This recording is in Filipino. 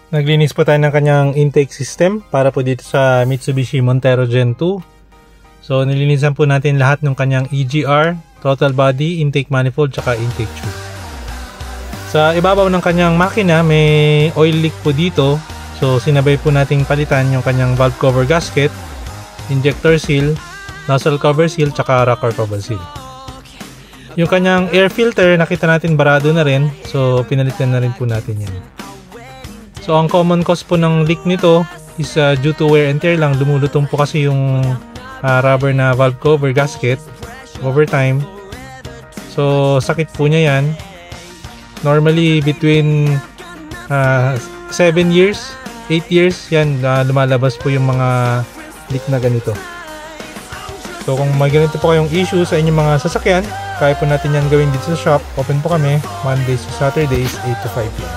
Naglinis po tayo ng kanyang intake system para po dito sa Mitsubishi Montero Gen 2. So nilinisan po natin lahat ng kanyang EGR, throttle body, intake manifold, tsaka intake tube. Sa ibabaw ng kanyang makina may oil leak po dito. So sinabay po nating palitan yung kanyang valve cover gasket, injector seal, nozzle cover seal, tsaka rocker cover seal. Yung kanyang air filter nakita natin barado na rin. So pinalitan na rin po natin yan. So ang common cause po ng leak nito is due to wear and tear lang. Lumulutong po kasi yung rubber na valve cover gasket over time. So sakit po niya yan. Normally between 7 years, 8 years yan lumalabas po yung mga leak na ganito. So kung may ganito po kayong issue sa inyong mga sasakyan, kaya po natin yan gawin dito sa shop. Open po kami Mondays to Saturdays 8 to 5 p.m.